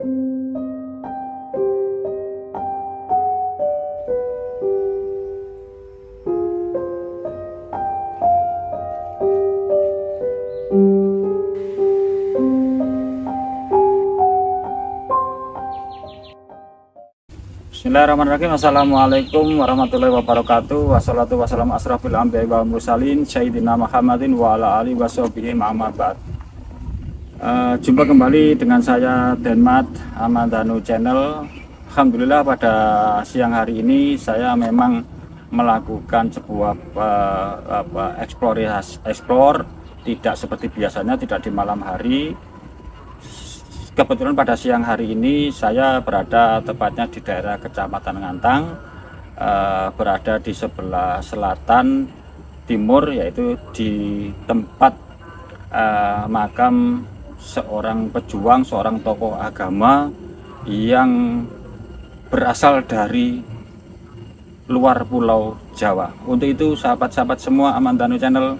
Bismillahirrahmanirrahim. Assalamualaikum warahmatullahi wabarakatuh. Wassalatu wassalamu asrafil anbiya'i wal mursalin Sayyidina Muhammadin wa ala alihi washabihi ma'amma ba'd. Jumpa kembali dengan saya Denmat Amandanu Channel. Alhamdulillah pada siang hari ini saya memang melakukan sebuah explore tidak seperti biasanya, tidak di malam hari. Kebetulan pada siang hari ini saya berada tepatnya di daerah Kecamatan Ngantang, berada di sebelah selatan timur, yaitu di tempat makam seorang pejuang, seorang tokoh agama yang berasal dari luar Pulau Jawa. Untuk itu sahabat-sahabat semua Amandanu Channel,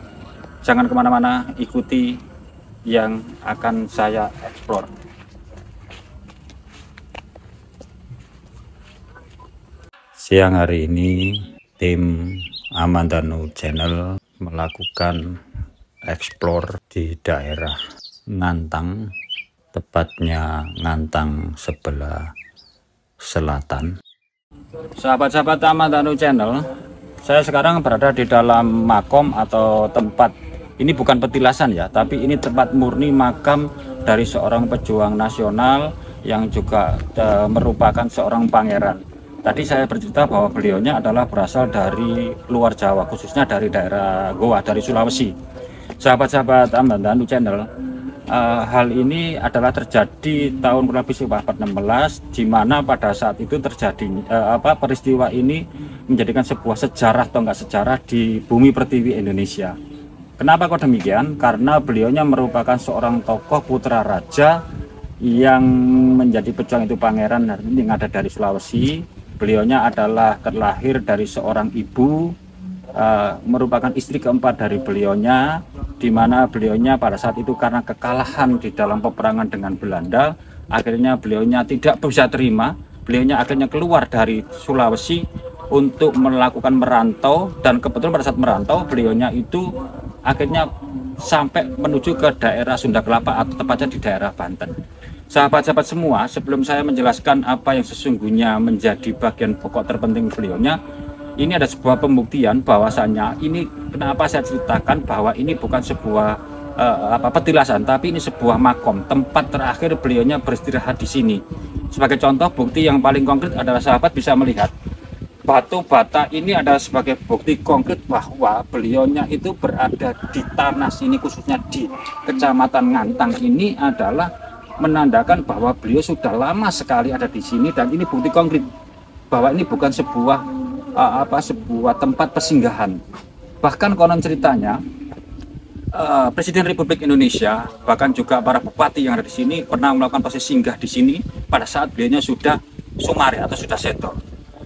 jangan kemana-mana, ikuti yang akan saya eksplor. Siang hari ini tim Amandanu Channel melakukan eksplor di daerah Ngantang, tepatnya Ngantang sebelah selatan. Sahabat-sahabat Amandanu Channel, saya sekarang berada di dalam makom atau tempat, ini bukan petilasan ya, tapi ini tempat murni makam dari seorang pejuang nasional yang juga merupakan seorang pangeran. Tadi saya bercerita bahwa beliaunya adalah berasal dari luar Jawa, khususnya dari daerah Goa, dari Sulawesi. Sahabat-sahabat Amandanu Channel, hal ini adalah terjadi tahun kurang lebih 1416, di mana pada saat itu terjadi peristiwa ini menjadikan sebuah sejarah atau enggak sejarah di bumi pertiwi Indonesia. Kenapa kok demikian? Karena beliaunya merupakan seorang tokoh putra raja yang menjadi pejuang, itu pangeran yang ada dari Sulawesi. Beliaunya adalah terlahir dari seorang ibu, merupakan istri keempat dari beliaunya, di mana beliaunya pada saat itu karena kekalahan di dalam peperangan dengan Belanda, akhirnya beliaunya tidak bisa terima. Beliaunya akhirnya keluar dari Sulawesi untuk melakukan merantau, dan kebetulan pada saat merantau beliaunya itu akhirnya sampai menuju ke daerah Sunda Kelapa atau tepatnya di daerah Banten. Sahabat-sahabat semua, sebelum saya menjelaskan apa yang sesungguhnya menjadi bagian pokok terpenting beliaunya, ini ada sebuah pembuktian bahwasannya ini kenapa saya ceritakan bahwa ini bukan sebuah petilasan, tapi ini sebuah makom, tempat terakhir beliaunya beristirahat di sini. Sebagai contoh, bukti yang paling konkret adalah sahabat bisa melihat batu bata ini adalah sebagai bukti konkret bahwa beliaunya itu berada di tanah sini, khususnya di Kecamatan Ngantang ini adalah menandakan bahwa beliau sudah lama sekali ada di sini, dan ini bukti konkret bahwa ini bukan sebuah sebuah tempat persinggahan. Bahkan konon ceritanya Presiden Republik Indonesia, bahkan juga para bupati yang ada di sini pernah melakukan proses singgah di sini pada saat beliaunya sudah sumari atau sudah seto.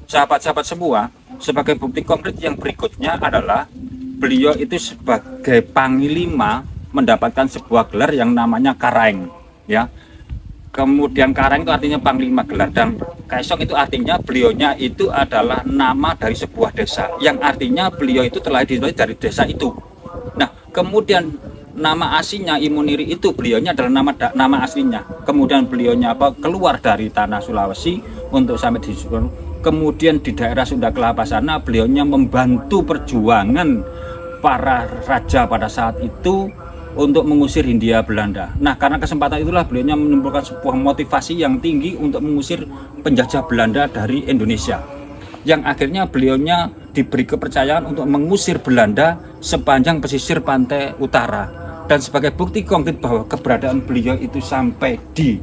Sahabat-sahabat semua, sebagai bukti konkret yang berikutnya adalah beliau itu sebagai panglima mendapatkan sebuah gelar yang namanya Karaeng, ya. Kemudian Karaeng itu artinya panglima gelar, dan Kaisong itu artinya beliaunya itu adalah nama dari sebuah desa, yang artinya beliau itu telah dilahirkan dari desa itu. Nah, kemudian nama aslinya Imuniri itu beliaunya adalah nama aslinya. Kemudian beliaunya keluar dari tanah Sulawesi untuk sampai di Solo. Kemudian di daerah Sunda Kelapa sana beliaunya membantu perjuangan para raja pada saat itu untuk mengusir Hindia Belanda. Nah, karena kesempatan itulah beliaunya menimbulkan sebuah motivasi yang tinggi untuk mengusir penjajah Belanda dari Indonesia, yang akhirnya beliaunya diberi kepercayaan untuk mengusir Belanda sepanjang pesisir pantai utara. Dan sebagai bukti konkret bahwa keberadaan beliau itu sampai di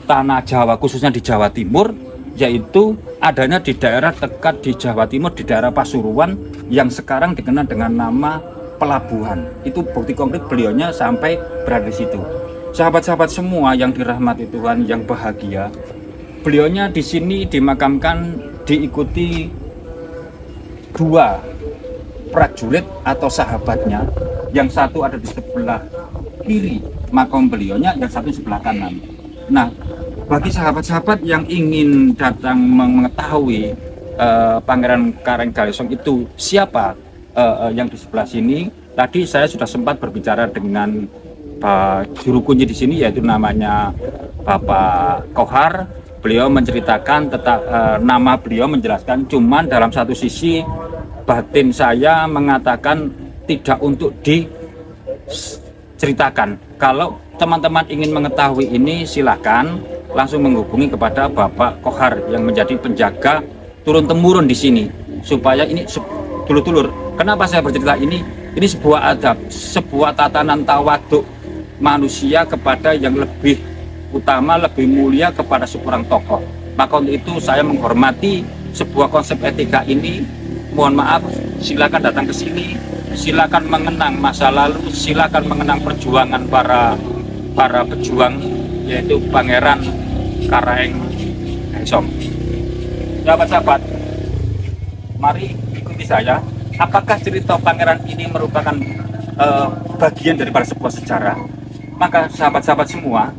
tanah Jawa, khususnya di Jawa Timur, yaitu adanya di daerah dekat di Jawa Timur, di daerah Pasuruan yang sekarang dikenal dengan nama Pelabuhan. Itu bukti konkret beliaunya sampai berada di situ. Sahabat-sahabat semua yang dirahmati Tuhan, yang bahagia, beliaunya di sini dimakamkan diikuti dua prajurit atau sahabatnya, yang satu ada di sebelah kiri makam beliaunya, yang satu sebelah kanan. Nah, Bagi sahabat-sahabat yang ingin datang mengetahui Pangeran Karanggalesong itu siapa, yang di sebelah sini, tadi saya sudah sempat berbicara dengan juru kunci di sini, yaitu namanya Bapak Kohar. Beliau menceritakan tentang nama beliau, menjelaskan, cuman dalam satu sisi batin saya mengatakan tidak untuk diceritakan. Kalau teman-teman ingin mengetahui ini, silakan langsung menghubungi kepada Bapak Kohar yang menjadi penjaga turun-temurun di sini, supaya ini dulur-dulur. Kenapa saya bercerita ini? Ini sebuah adab, sebuah tatanan tawaduk manusia kepada yang lebih utama, lebih mulia, kepada seorang tokoh. Maka untuk itu saya menghormati sebuah konsep etika ini. Mohon maaf, silakan datang ke sini, silakan mengenang masa lalu, silakan mengenang perjuangan para pejuang, yaitu Pangeran Karanggalesong. Sahabat-sahabat, mari ikuti saya. Apakah cerita pangeran ini merupakan bagian daripada sebuah sejarah? Maka sahabat-sahabat semua,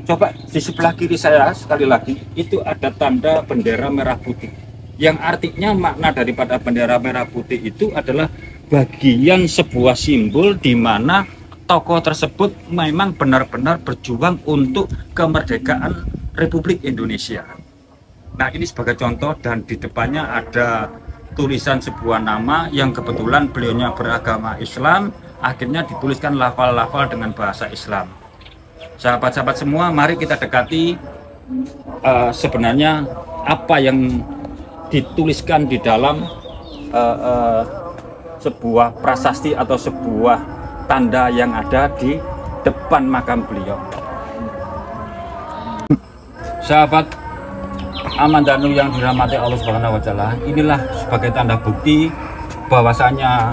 coba di sebelah kiri saya sekali lagi, itu ada tanda bendera merah putih, yang artinya makna daripada bendera merah putih itu adalah bagian sebuah simbol di mana tokoh tersebut memang benar-benar berjuang untuk kemerdekaan Republik Indonesia. Nah, ini sebagai contoh, dan di depannya ada tulisan sebuah nama yang kebetulan beliaunya beragama Islam, akhirnya dituliskan lafal-lafal dengan bahasa Islam. Sahabat-sahabat semua, mari kita dekati sebenarnya apa yang dituliskan di dalam sebuah prasasti atau sebuah tanda yang ada di depan makam beliau. Sahabat Amandanu yang dirahmati Allah Subhanahu wa Ta'ala, inilah sebagai tanda bukti bahwasanya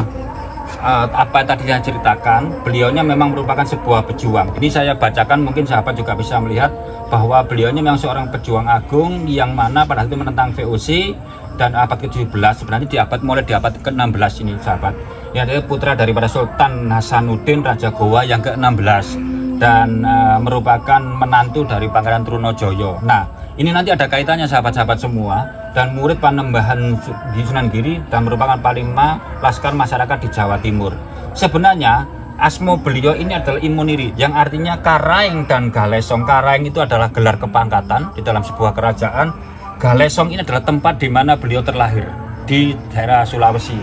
apa yang tadi saya ceritakan, beliaunya memang merupakan sebuah pejuang. Ini saya bacakan, mungkin sahabat juga bisa melihat bahwa beliaunya memang seorang pejuang agung yang mana pada saat itu menentang VOC dan abad ke-17, sebenarnya mulai di abad ke-16 ini sahabat. Ini adalah putra daripada Sultan Hasanuddin Raja Gowa yang ke-16 dan merupakan menantu dari Pangeran Trunojoyo. Nah, ini nanti ada kaitannya sahabat-sahabat semua, dan murid Panembahan di Sunan Giri dan merupakan Panglima Laskar Masyarakat di Jawa Timur. Sebenarnya asmo beliau ini adalah Imuniri, yang artinya Karaeng dan Galesong. Karaeng itu adalah gelar kepangkatan di dalam sebuah kerajaan. Galesong ini adalah tempat di mana beliau terlahir, di daerah Sulawesi.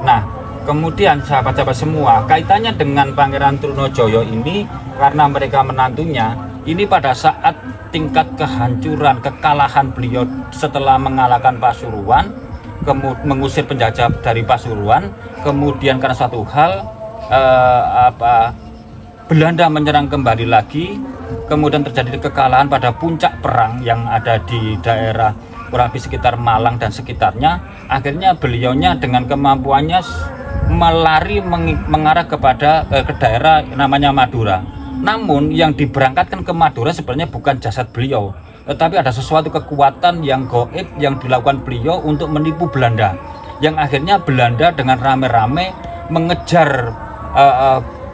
Nah, kemudian sahabat-sahabat semua, kaitannya dengan Pangeran Trunojoyo ini karena mereka menantunya. Ini pada saat tingkat kehancuran, kekalahan beliau setelah mengalahkan Pasuruan, mengusir penjajah dari Pasuruan, kemudian karena satu hal Belanda menyerang kembali lagi, kemudian terjadi kekalahan pada puncak perang yang ada di daerah kurang lebih sekitar Malang dan sekitarnya. Akhirnya beliaunya dengan kemampuannya melari mengarah kepada ke daerah namanya Madura. Namun yang diberangkatkan ke Madura sebenarnya bukan jasad beliau, tetapi ada sesuatu kekuatan yang gaib yang dilakukan beliau untuk menipu Belanda, yang akhirnya Belanda dengan rame-rame mengejar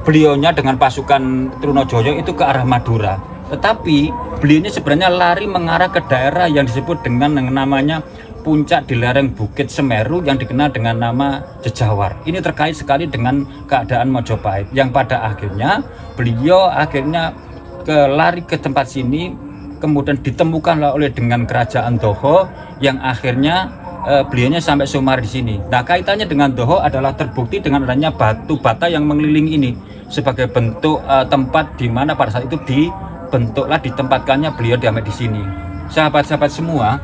beliaunya dengan pasukan Trunojoyo itu ke arah Madura. Tetapi beliaunya sebenarnya lari mengarah ke daerah yang disebut dengan namanya puncak di lereng Bukit Semeru yang dikenal dengan nama Jejawar. Ini terkait sekali dengan keadaan Mojopahit, yang pada akhirnya beliau lari ke tempat sini, kemudian ditemukan oleh dengan kerajaan Doho, yang akhirnya beliaunya sampai Sumar di sini. Nah, kaitannya dengan Doho adalah terbukti dengan adanya batu bata yang mengelilingi ini sebagai bentuk tempat di mana pada saat itu ditempatkannya beliau diambil di sini. Sahabat-sahabat semua,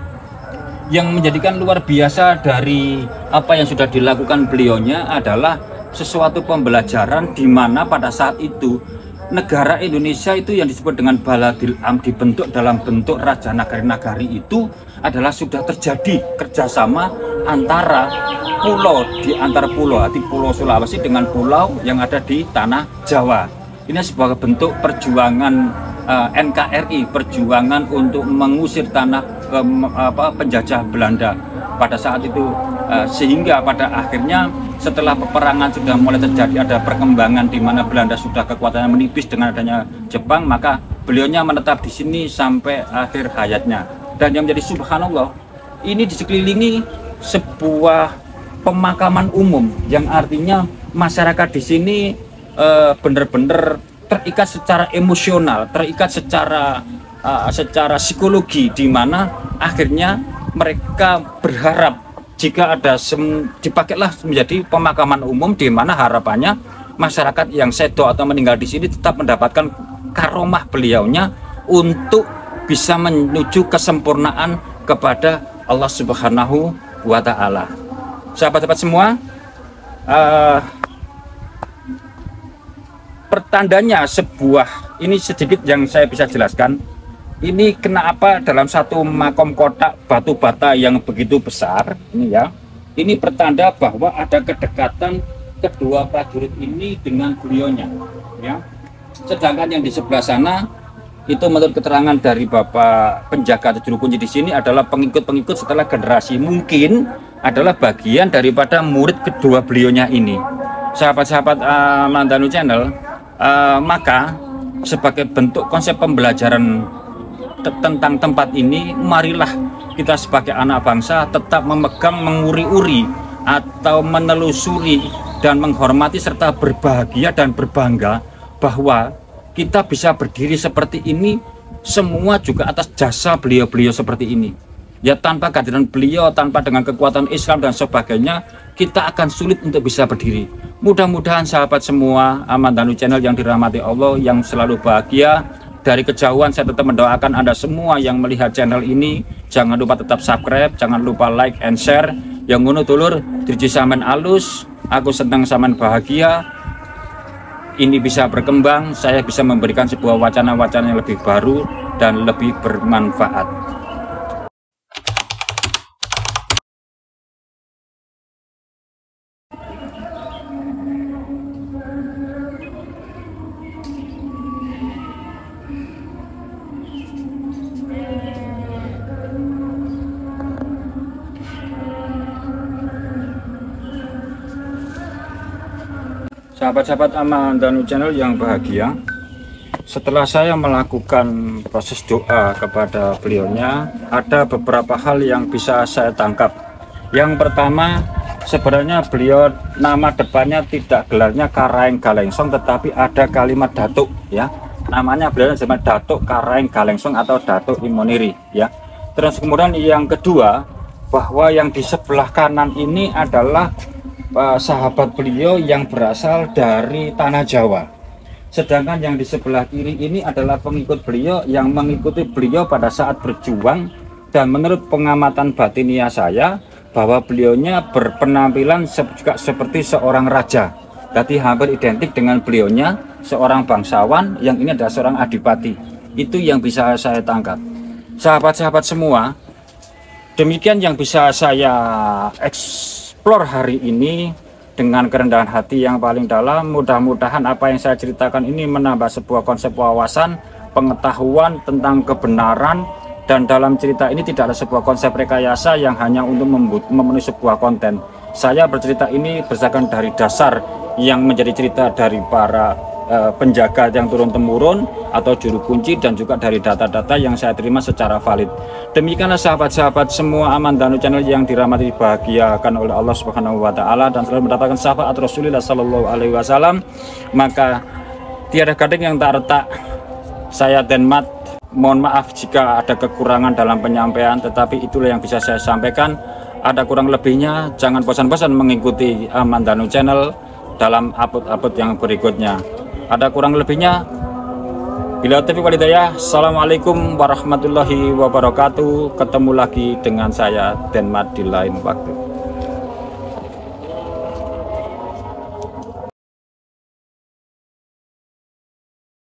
yang menjadikan luar biasa dari apa yang sudah dilakukan beliaunya adalah sesuatu pembelajaran di mana pada saat itu negara Indonesia itu yang disebut dengan Baladil Am dibentuk dalam bentuk Raja Nagari-Nagari itu adalah sudah terjadi kerjasama antara pulau, arti pulau Sulawesi dengan pulau yang ada di tanah Jawa. Ini sebagai bentuk perjuangan NKRI, perjuangan untuk mengusir tanah penjajah Belanda pada saat itu, sehingga pada akhirnya setelah peperangan sudah mulai terjadi, ada perkembangan di mana Belanda sudah kekuatannya menipis dengan adanya Jepang, maka beliaunya menetap di sini sampai akhir hayatnya. Dan yang menjadi subhanallah, ini dikelilingi sebuah pemakaman umum, yang artinya masyarakat di sini benar-benar terikat secara emosional, terikat secara psikologi, di mana akhirnya mereka berharap jika ada dipakailah menjadi pemakaman umum, di mana harapannya masyarakat yang sedo atau meninggal di sini tetap mendapatkan karomah beliaunya untuk bisa menuju kesempurnaan kepada Allah Subhanahu wa Ta'ala. Sahabat-sahabat semua, pertandanya sebuah, ini sedikit yang saya bisa jelaskan. Ini kenapa dalam satu makom kotak batu bata yang begitu besar ini ya, ini pertanda bahwa ada kedekatan kedua prajurit ini dengan beliaunya ya. Sedangkan yang di sebelah sana itu menurut keterangan dari Bapak penjaga atau juru kunci di sini adalah pengikut-pengikut setelah generasi, mungkin adalah bagian daripada murid kedua beliaunya ini. Sahabat-sahabat Mandanu Channel, maka sebagai bentuk konsep pembelajaran tentang tempat ini, marilah kita sebagai anak bangsa tetap memegang, menguri-uri atau menelusuri dan menghormati serta berbahagia dan berbangga bahwa kita bisa berdiri seperti ini semua juga atas jasa beliau-beliau seperti ini. Ya, tanpa kehadiran beliau, tanpa dengan kekuatan Islam dan sebagainya, kita akan sulit untuk bisa berdiri. Mudah-mudahan sahabat semua Mandanu Channel yang dirahmati Allah, yang selalu bahagia. Dari kejauhan saya tetap mendoakan Anda semua yang melihat channel ini, jangan lupa tetap subscribe, jangan lupa like and share. Yang ngono dulur, dirji samen alus, aku senang samen bahagia. Ini bisa berkembang, saya bisa memberikan sebuah wacana-wacana yang lebih baru dan lebih bermanfaat. Sahabat-sahabat Mandanu Channel yang bahagia, setelah saya melakukan proses doa kepada beliaunya, ada beberapa hal yang bisa saya tangkap. Yang pertama, sebenarnya beliau nama depannya tidak gelarnya Karaeng Galengsong, tetapi ada kalimat Datuk ya. Namanya beliau disebut Datuk Karaeng Galengsong atau Datuk Imoniri ya. Terus kemudian yang kedua, bahwa yang di sebelah kanan ini adalah sahabat beliau yang berasal dari tanah Jawa. Sedangkan yang di sebelah kiri ini adalah pengikut beliau yang mengikuti beliau pada saat berjuang, dan menurut pengamatan batinia saya bahwa beliaunya berpenampilan juga seperti seorang raja. Jadi hampir identik dengan beliaunya seorang bangsawan, yang ini adalah seorang adipati. Itu yang bisa saya tangkap. Sahabat-sahabat semua, demikian yang bisa saya explore hari ini dengan kerendahan hati yang paling dalam. Mudah-mudahan apa yang saya ceritakan ini menambah sebuah konsep wawasan, pengetahuan tentang kebenaran, dan dalam cerita ini tidak ada sebuah konsep rekayasa yang hanya untuk memenuhi sebuah konten. Saya bercerita ini berdasarkan dari dasar yang menjadi cerita dari para penjaga yang turun-temurun atau juru kunci, dan juga dari data-data yang saya terima secara valid. Demikianlah sahabat-sahabat semua Mandanu Channel yang dirahmati bahagiakan oleh Allah Subhanahu wa Ta'ala dan selalu mendapatkan syafaat Rasulullah Sallallahu Alaihi Wasallam. Maka tiada gading yang tak retak. Saya Denmat, mohon maaf jika ada kekurangan dalam penyampaian, tetapi itulah yang bisa saya sampaikan. Ada kurang lebihnya, jangan bosan-bosan mengikuti Mandanu Channel dalam upload-upload yang berikutnya. Ada kurang lebihnya, bila taufiq wal hidayah. Assalamualaikum warahmatullahi wabarakatuh. Ketemu lagi dengan saya Denmat di lain waktu.